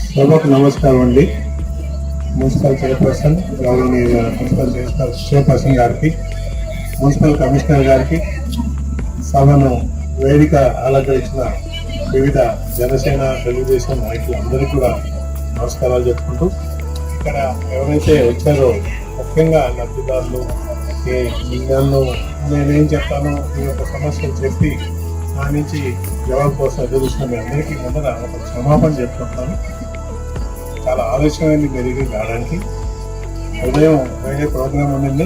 సభకు నమస్కారం అండి. మున్సిపల్ చైర్పర్సన్ గౌరవనీయ మున్సిపల్ చైర్పర్సన్ గారికి, మున్సిపల్ కమిషనర్ గారికి, సభను వేదిక అలంకరించిన వివిధ జనసేన తెలుగుదేశం నాయకులందరికీ కూడా నమస్కారాలు చెప్పుకుంటూ, ఇక్కడ ఎవరైతే వచ్చారో ముఖ్యంగా లబ్ధిదారులు నన్ను నేనేం చెప్తానో ఈ యొక్క సమస్యలు చెప్పి నా నుంచి జవాబు కోసం ఎదురుస్తున్న మీ అందరికీ ముందర ఒక క్షమాపణ చెప్పుకుంటున్నాను. చాలా ఆలస్యమైంది మెరుగు రావడానికి. ఉదయం వేరే ప్రోగ్రాం ఉండింది,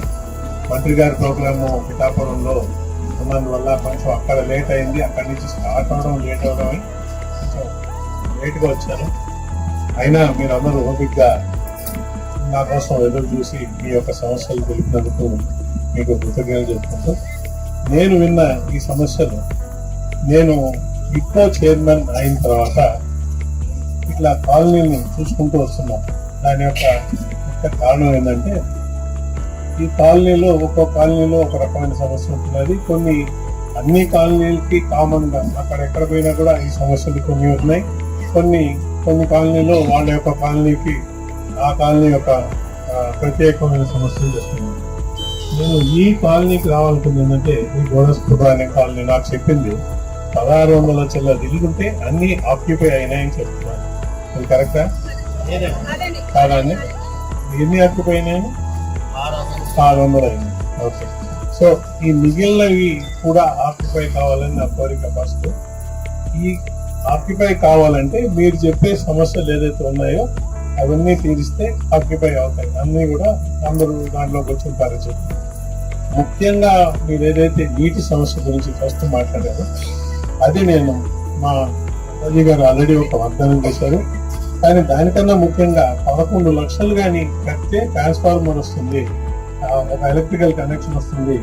మంత్రి గారి ప్రోగ్రాము పిఠాపురంలో ఉన్నందువల్ల కొంచెం అక్కడ లేట్ అయింది. అక్కడి నుంచి స్టార్ట్ అవడం లేట్ అవడం కొంచెం లేట్గా వచ్చాను. అయినా మీరు అందరూ ఓపికగా నా కోసం ఎదురు చూసి మీ యొక్క సమస్యలు తెలిపినందుకు మీకు కృతజ్ఞతలు చెప్పుకుంటూ, నేను విన్న ఈ సమస్యలు నేను ఇక్కో చైర్మన్ అయిన తర్వాత ఇట్లా కాలనీని చూసుకుంటూ వస్తున్నాం. దాని యొక్క ముఖ్య కారణం ఏంటంటే, ఈ కాలనీలో ఒక్కో కాలనీలో ఒక రకమైన సమస్య ఉంటున్నది. కొన్ని అన్ని కాలనీలకి కామన్గా అక్కడెక్కడ పోయినా కూడా ఈ సమస్యలు కొన్ని ఉన్నాయి. కొన్ని కాలనీలో వాళ్ళ యొక్క కాలనీకి ఆ కాలనీ యొక్క ప్రత్యేకమైన సమస్యలు చేస్తున్నాయి. నేను ఈ కాలనీకి రావాలనుకుంది ఏంటంటే, ఈ గోడస్పుర అనే కాలనీ నాకు చెప్పింది 1600 చిల్లర దిగుంటే అన్ని ఆక్యుపై అయినాయని చెప్తున్నాను. అది కరెక్టా కాదండి? ఎన్ని ఆక్యుపై అయినాయని? 600 అయింది. ఓకే. సో ఈ మిగిలినవి కూడా ఆక్యుపై కావాలని నా కోరిక. ఫస్ట్ ఈ ఆక్యుపై కావాలంటే మీరు చెప్పే సమస్యలు ఏదైతే ఉన్నాయో అవన్నీ తీరిస్తే ఆక్యుపై అవుతాయి. అన్నీ కూడా అందరూ దాంట్లోకి వచ్చి పరిచయం. ముఖ్యంగా మీరు ఏదైతే నీటి సమస్య గురించి ఫస్ట్ మాట్లాడారో అది నేను మా రజీ గారు ఆల్రెడీ ఒక వాగ్దానం చేశారు. కానీ దానికన్నా ముఖ్యంగా 11 లక్షలు కానీ కడితే ట్రాన్స్ఫార్మర్ వస్తుంది, ఒక ఎలక్ట్రికల్ కనెక్షన్ వస్తుంది,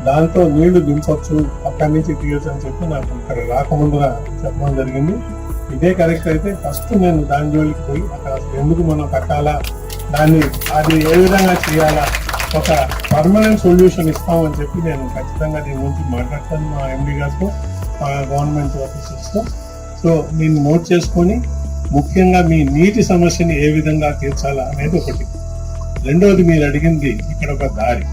దాంతో నీళ్లు దింపొచ్చు, అక్కడి నుంచి తీయచ్చు అని చెప్పి నాకు ఇక్కడ రాకముందుగా చెప్పడం జరిగింది. ఇదే కరెక్ట్ అయితే ఫస్ట్ నేను దాని జోలికి పోయి అక్కడ ఎందుకు మనం కట్టాలా, అది ఏ విధంగా చేయాలా, ఒక పర్మనెంట్ సొల్యూషన్ ఇస్తామని చెప్పి నేను ఖచ్చితంగా దీని గురించి మాట్లాడతాను మా ఎండి గారితో, మా గవర్నమెంట్ ఆఫీసర్స్తో. సో నేను నోట్ చేసుకొని ముఖ్యంగా మీ నీటి సమస్యని ఏ విధంగా తీర్చాలా అనేది ఒకటి. రెండవది మీరు అడిగింది ఇక్కడ ఒక దారి.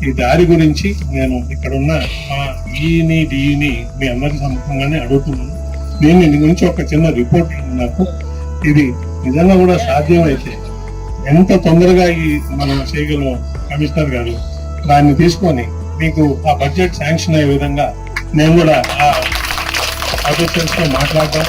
ఈ దారి గురించి నేను ఇక్కడున్న మా డిఈని మీ అందరి సముఖంగానే అడుగుతున్నాను. నేను దీని గురించి ఒక చిన్న రిపోర్ట్ నాకు ఇది నిజంగా కూడా సాధ్యమైతే ఎంత తొందరగా మనం చేయగలం కమిషనర్ గారు దాన్ని తీసుకొని మీకు ఆ బడ్జెట్ శాంక్షన్ అయ్యే విధంగా నేను కూడా ఆ ఆఫీసర్స్ తో మాట్లాడతాం.